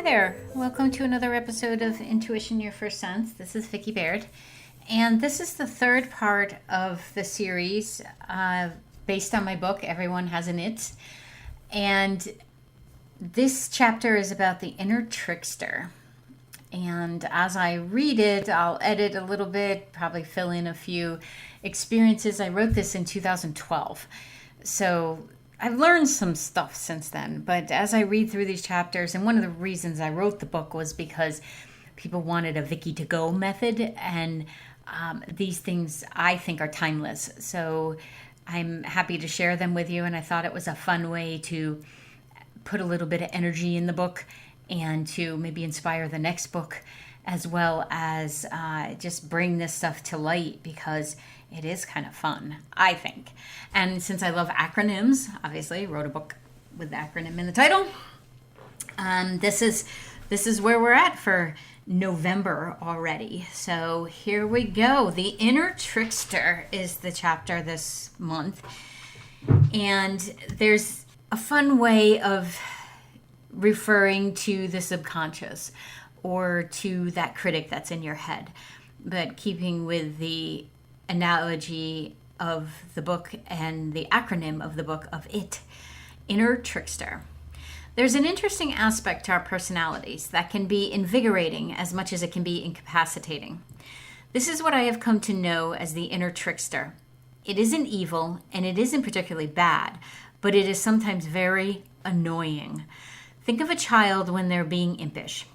there. Welcome to another episode of Intuition Your First Sense. This is Vicki Baird. And this is the third part of the series based on my book, Everyone Has an It. And this chapter is about the Inner Trickster. And as I read it, I'll edit a little bit, probably fill in a few experiences. I wrote this in 2012. So I've learned some stuff since then, but as I read through these chapters, and one of the reasons I wrote the book was because people wanted a Vicki to go method, and these things I think are timeless. So I'm happy to share them with you, and I thought it was a fun way to put a little bit of energy in the book and to maybe inspire the next book, as well as just bring this stuff to light, because it is kind of fun, I think. And since I love acronyms, obviously, wrote a book with the acronym in the title. This is where we're at for November already. So here we go. The Inner Trickster is the chapter this month. And there's a fun way of referring to the subconscious or to that critic that's in your head, but keeping with the analogy of the book and the acronym of the book of it, Inner Trickster. There's an interesting aspect to our personalities that can be invigorating as much as it can be incapacitating. This is what I have come to know as the Inner Trickster. It isn't evil and it isn't particularly bad, but it is sometimes very annoying. Think of a child when they're being impish.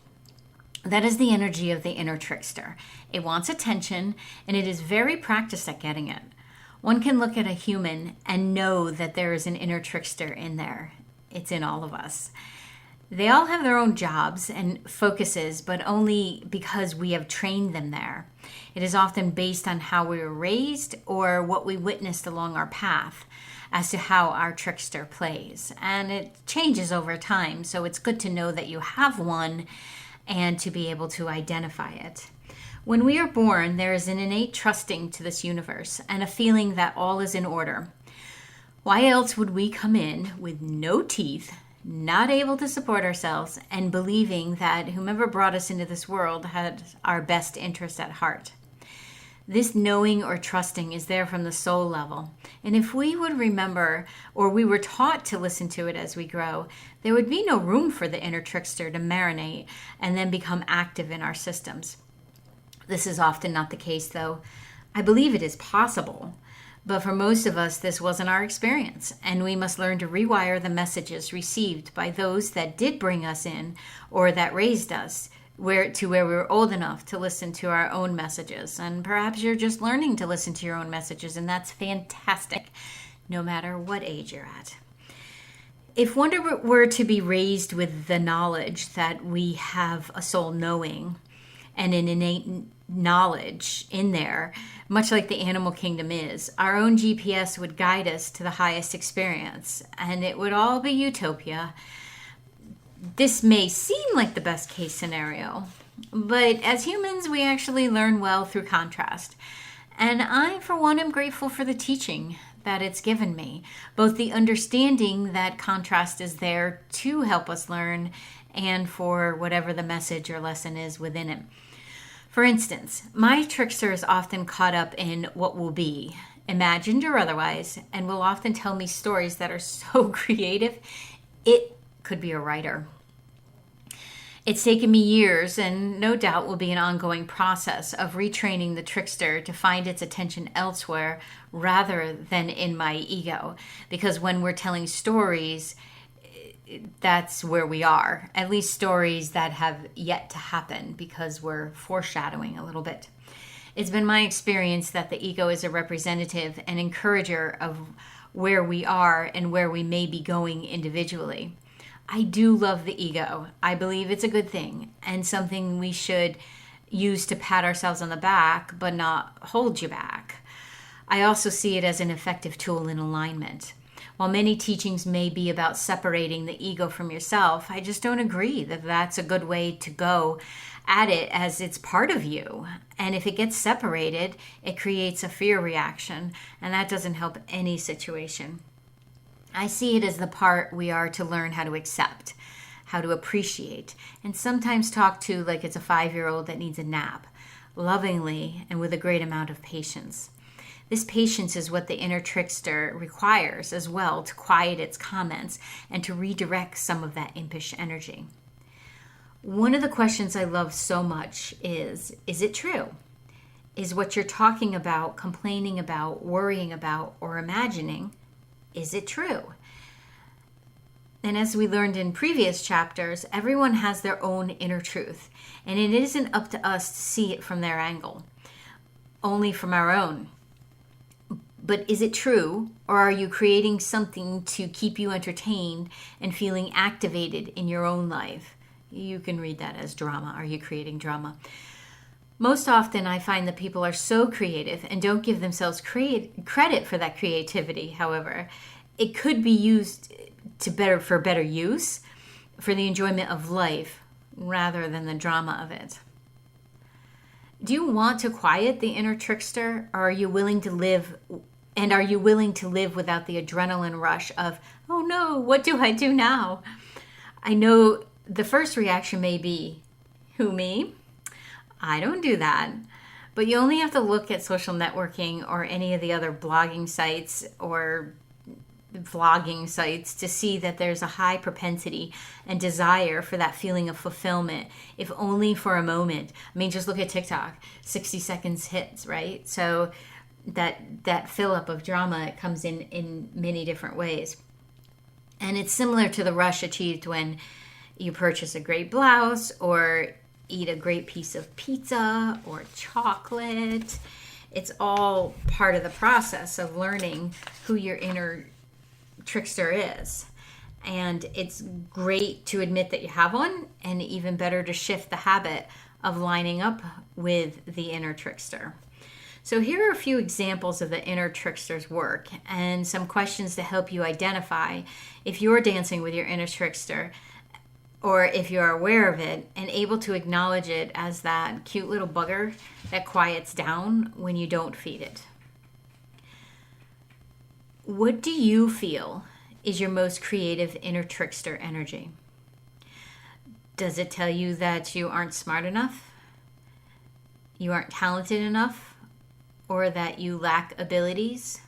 That is the energy of the Inner Trickster. It wants attention, and it is very practiced at getting it. One can look at a human and know that there is an Inner Trickster in there. It's in all of us. They all have their own jobs and focuses, but only because we have trained them there. It is often based on how we were raised or what we witnessed along our path as to how our trickster plays. And it changes over time, so it's good to know that you have one and to be able to identify it. When we are born, there is an innate trusting to this universe and a feeling that all is in order. Why else would we come in with no teeth, not able to support ourselves, and believing that whomever brought us into this world had our best interest at heart? This knowing or trusting is there from the soul level. And if we would remember, or we were taught to listen to it as we grow, there would be no room for the Inner Trickster to marinate and then become active in our systems. This is often not the case, though. I believe it is possible. But for most of us, this wasn't our experience, and we must learn to rewire the messages received by those that did bring us in or that raised us where we were old enough to listen to our own messages. And perhaps you're just learning to listen to your own messages, and that's fantastic, no matter what age you're at. If one were to be raised with the knowledge that we have a soul knowing and an innate knowledge in there, much like the animal kingdom is, our own GPS would guide us to the highest experience, and it would all be utopia. This may seem like the best case scenario, but as humans, we actually learn well through contrast. And I, for one, am grateful for the teaching that it's given me, both the understanding that contrast is there to help us learn and for whatever the message or lesson is within it. For instance, my trickster is often caught up in what will be, imagined or otherwise, and will often tell me stories that are so creative, it could be a writer. It's taken me years, and no doubt will be an ongoing process of retraining the trickster to find its attention elsewhere rather than in my ego. Because when we're telling stories, that's where we are. At least stories that have yet to happen, because we're foreshadowing a little bit. It's been my experience that the ego is a representative and encourager of where we are and where we may be going individually. I do love the ego. I believe it's a good thing and something we should use to pat ourselves on the back, but not hold you back. I also see it as an effective tool in alignment. While many teachings may be about separating the ego from yourself, I just don't agree that that's a good way to go at it, as it's part of you. And if it gets separated, it creates a fear reaction, and that doesn't help any situation. I see it as the part we are to learn how to accept, how to appreciate, and sometimes talk to like it's a 5-year-old that needs a nap, lovingly and with a great amount of patience. This patience is what the inner trickster requires as well to quiet its comments and to redirect some of that impish energy. One of the questions I love so much is it true? Is what you're talking about, complaining about, worrying about, or imagining, is it true? And as we learned in previous chapters, everyone has their own inner truth, and it isn't up to us to see it from their angle, only from our own. But is it true, or are you creating something to keep you entertained and feeling activated in your own life? You can read that as drama. Are you creating drama? Most often I find that people are so creative and don't give themselves credit for that creativity. However, it could be used for better use, for the enjoyment of life, rather than the drama of it. Do you want to quiet the inner trickster, or are you willing to live without the adrenaline rush of, oh no, what do I do now? I know the first reaction may be, who, me? I don't do that. But you only have to look at social networking or any of the other blogging sites or vlogging sites to see that there's a high propensity and desire for that feeling of fulfillment, if only for a moment. I mean, just look at TikTok, 60 seconds hits, right? So that fill up of drama, it comes in many different ways. And it's similar to the rush achieved when you purchase a great blouse or eat a great piece of pizza or chocolate. It's all part of the process of learning who your inner trickster is. And it's great to admit that you have one, and even better to shift the habit of lining up with the inner trickster. So here are a few examples of the inner trickster's work and some questions to help you identify if you're dancing with your inner trickster, or if you're aware of it and able to acknowledge it as that cute little bugger that quiets down when you don't feed it. What do you feel is your most creative inner trickster energy? Does it tell you that you aren't smart enough, you aren't talented enough, or that you lack abilities?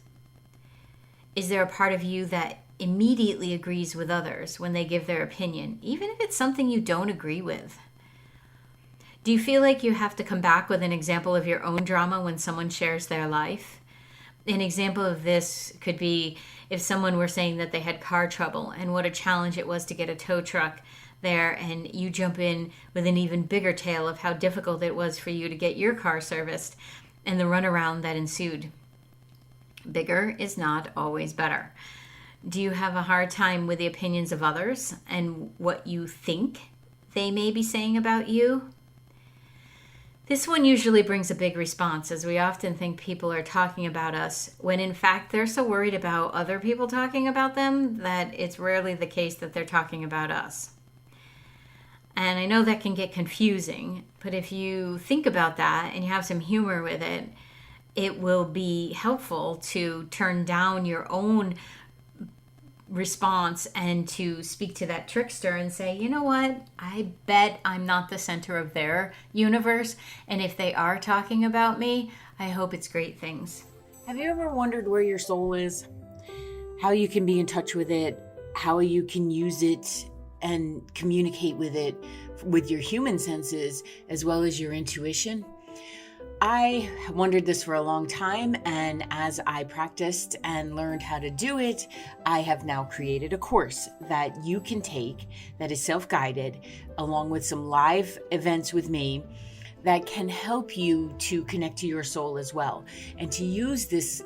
Is there a part of you that immediately agrees with others when they give their opinion, even if it's something you don't agree with? Do you feel like you have to come back with an example of your own drama when someone shares their life? An example of this could be if someone were saying that they had car trouble and what a challenge it was to get a tow truck there, and you jump in with an even bigger tale of how difficult it was for you to get your car serviced and the runaround that ensued. Bigger is not always better. Do you have a hard time with the opinions of others and what you think they may be saying about you? This one usually brings a big response, as we often think people are talking about us when in fact they're so worried about other people talking about them that it's rarely the case that they're talking about us. And I know that can get confusing, but if you think about that and you have some humor with it, it will be helpful to turn down your own response and to speak to that trickster and say, you know what, I bet I'm not the center of their universe, and if they are talking about me, I hope it's great things. Have you ever wondered where your soul is? How you can be in touch with it, how you can use it and communicate with it with your human senses as well as your intuition? I wondered this for a long time, and as I practiced and learned how to do it, I have now created a course that you can take that is self-guided, along with some live events with me that can help you to connect to your soul as well, and to use this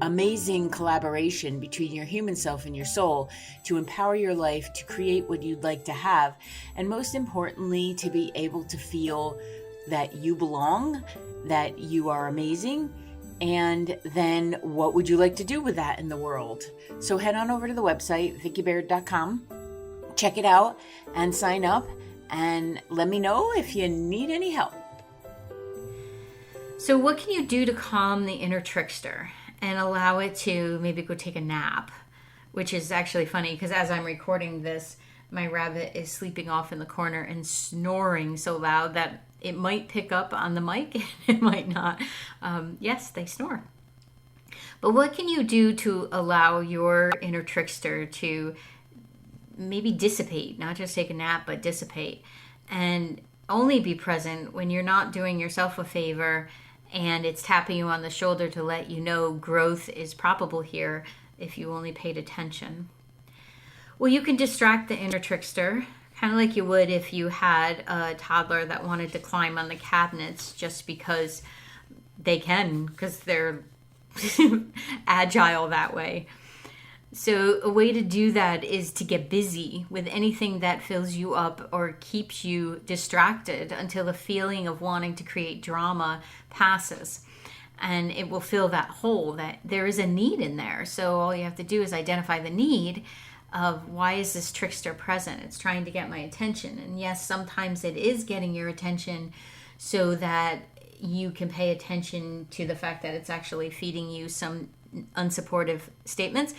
amazing collaboration between your human self and your soul to empower your life to create what you'd like to have, and most importantly, to be able to feel that you belong, that you are amazing, and then what would you like to do with that in the world? So head on over to the website, vickybaird.com, check it out and sign up, and let me know if you need any help. So what can you do to calm the inner trickster and allow it to maybe go take a nap? Which is actually funny because as I'm recording this, my rabbit is sleeping off in the corner and snoring so loud that it might pick up on the mic and it might not. Yes, they snore. But what can you do to allow your inner trickster to maybe dissipate, not just take a nap, but dissipate, and only be present when you're not doing yourself a favor and it's tapping you on the shoulder to let you know growth is probable here if you only paid attention? Well, you can distract the inner trickster, kind of like you would if you had a toddler that wanted to climb on the cabinets just because they can, because they're agile that way. So a way to do that is to get busy with anything that fills you up or keeps you distracted until the feeling of wanting to create drama passes. And it will fill that hole that there is a need in there. So all you have to do is identify the need of why is this trickster present? It's trying to get my attention. And yes, sometimes it is getting your attention so that you can pay attention to the fact that it's actually feeding you some unsupportive statements.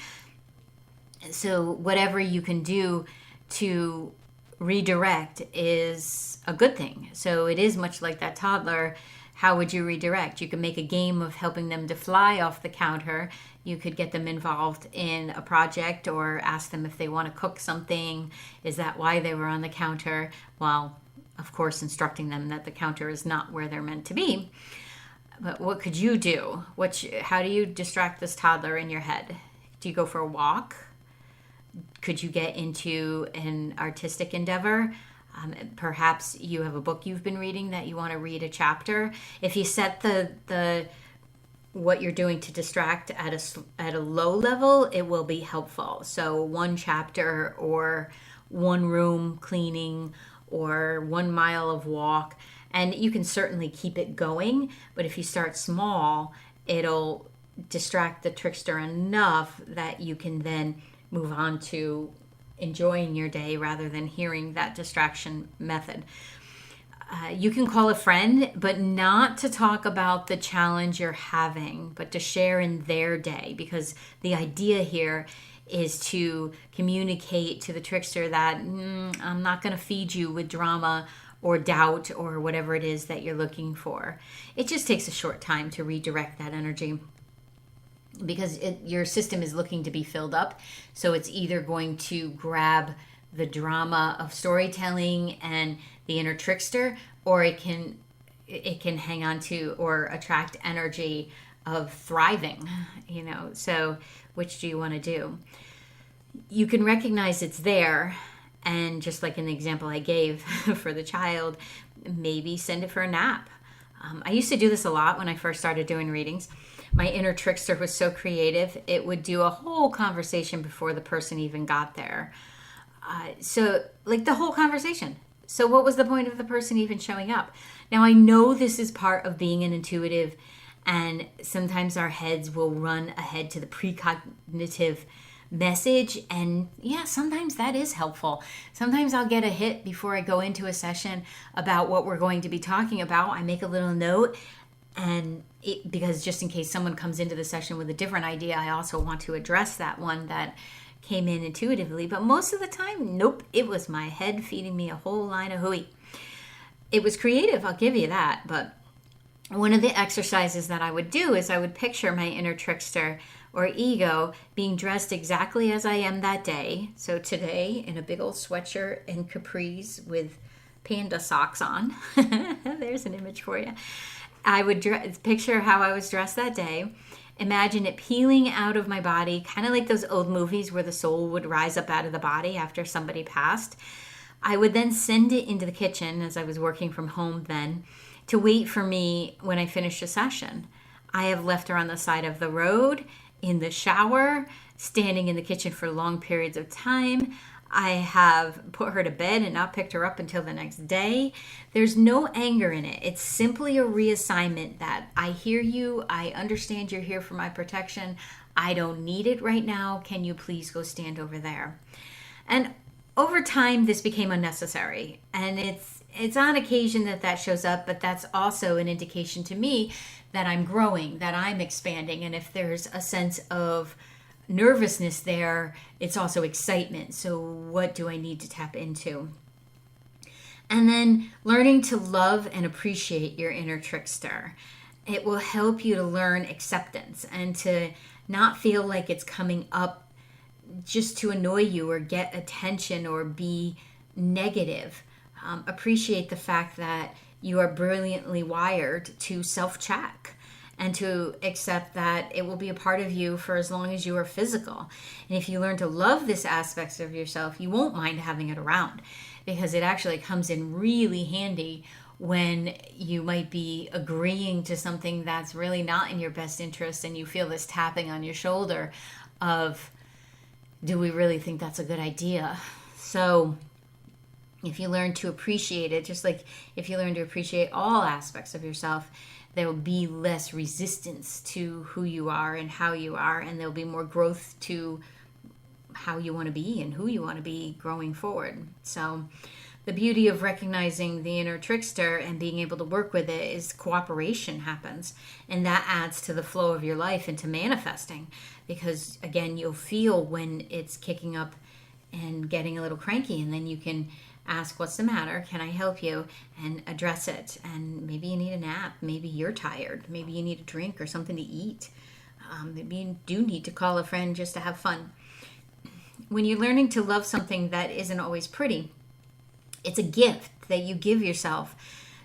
So whatever you can do to redirect is a good thing. So it is much like that toddler. How would you redirect? You can make a game of helping them to fly off the counter. You could get them involved in a project or ask them if they want to cook something. Is that why they were on the counter? Well, of course, instructing them that the counter is not where they're meant to be. But what could you do? How do you distract this toddler in your head? Do you go for a walk? Could you get into an artistic endeavor? Perhaps you have a book you've been reading that you want to read a chapter. If you set the what you're doing to distract at a low level, it will be helpful. So 1 chapter or 1 room cleaning or 1 mile of walk, and you can certainly keep it going. But if you start small, it'll distract the trickster enough that you can then move on to enjoying your day rather than hearing that distraction method. You can call a friend, but not to talk about the challenge you're having, but to share in their day, because the idea here is to communicate to the trickster that I'm not going to feed you with drama or doubt or whatever it is that you're looking for. It just takes a short time to redirect that energy, because your system is looking to be filled up. So it's either going to grab the drama of storytelling and the inner trickster, or it can hang on to or attract energy of thriving, So which do you want to do? You can recognize it's there, and just like in the example I gave for the child, maybe send it for a nap. I used to do this a lot when I first started doing readings. My inner trickster was so creative, it would do a whole conversation before the person even got there. So like the whole conversation. So what was the point of the person even showing up? Now I know this is part of being an intuitive, and sometimes our heads will run ahead to the precognitive message, and yeah, sometimes that is helpful. Sometimes I'll get a hit before I go into a session about what we're going to be talking about. I make a little note, and because just in case someone comes into the session with a different idea, I also want to address that one that came in intuitively. But most of the time, nope, it was my head feeding me a whole line of hooey. It was creative, I'll give you that. But one of the exercises that I would do is I would picture my inner trickster or ego being dressed exactly as I am that day. So today in a big old sweatshirt and capris with panda socks on. There's an image for you. I would picture how I was dressed that day. Imagine it peeling out of my body, kind of like those old movies where the soul would rise up out of the body after somebody passed. I would then send it into the kitchen, as I was working from home then, to wait for me when I finished a session. I have left her on the side of the road, in the shower, standing in the kitchen for long periods of time. I have put her to bed and not picked her up until the next day. There's no anger in it. It's simply a reassignment that I hear you. I understand you're here for my protection. I don't need it right now. Can you please go stand over there? And over time, this became unnecessary. And it's on occasion that shows up, but that's also an indication to me that I'm growing, that I'm expanding. And if there's a sense of nervousness there, it's also excitement. So what do I need to tap into? And then learning to love and appreciate your inner trickster. It will help you to learn acceptance and to not feel like it's coming up just to annoy you or get attention or be negative. Appreciate the fact that you are brilliantly wired to self-check and to accept that it will be a part of you for as long as you are physical. And if you learn to love this aspect of yourself, you won't mind having it around, because it actually comes in really handy when you might be agreeing to something that's really not in your best interest, and you feel this tapping on your shoulder of, do we really think that's a good idea? So if you learn to appreciate it, just like if you learn to appreciate all aspects of yourself, there will be less resistance to who you are and how you are, and there'll be more growth to how you want to be and who you want to be growing forward. So the beauty of recognizing the inner trickster and being able to work with it is cooperation happens, and that adds to the flow of your life and to manifesting, because again, you'll feel when it's kicking up and getting a little cranky, and then you can ask, what's the matter? Can I help you? And address it. And maybe you need a nap. Maybe you're tired. Maybe you need a drink or something to eat. Maybe you do need to call a friend just to have fun. When you're learning to love something that isn't always pretty, it's a gift that you give yourself.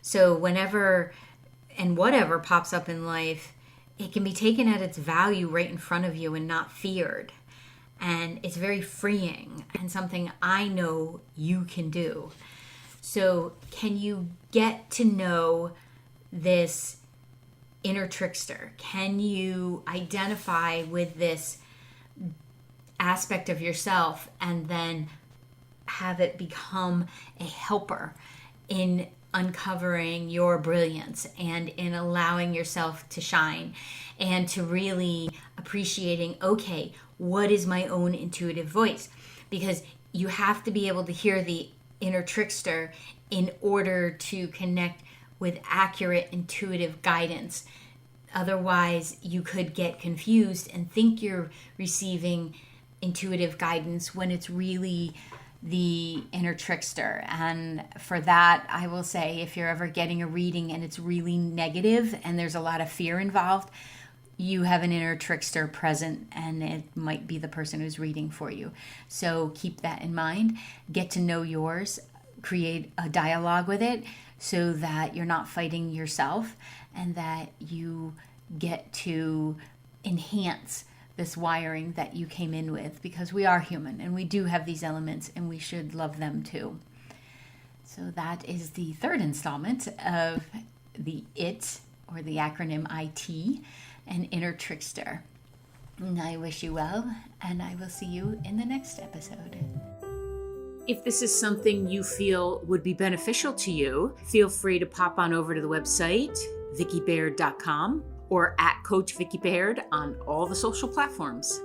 So whenever and whatever pops up in life, it can be taken at its value right in front of you and not feared. And it's very freeing and something I know you can do. So can you get to know this inner trickster? Can you identify with this aspect of yourself and then have it become a helper in uncovering your brilliance and in allowing yourself to shine and to really appreciating, okay, what is my own intuitive voice? Because you have to be able to hear the inner trickster in order to connect with accurate intuitive guidance. Otherwise, you could get confused and think you're receiving intuitive guidance when it's really the inner trickster. And for that, I will say, if you're ever getting a reading and it's really negative and there's a lot of fear involved, you have an inner trickster present, and it might be the person who's reading for you. So keep that in mind. Get to know yours. Create a dialogue with it so that you're not fighting yourself, and that you get to enhance this wiring that you came in with, because we are human and we do have these elements and we should love them too. So that is the third installment of the IT, or the acronym IT, and Inner Trickster. And I wish you well, and I will see you in the next episode. If this is something you feel would be beneficial to you, feel free to pop on over to the website, vickybaird.com, or at Coach Vicky Baird on all the social platforms.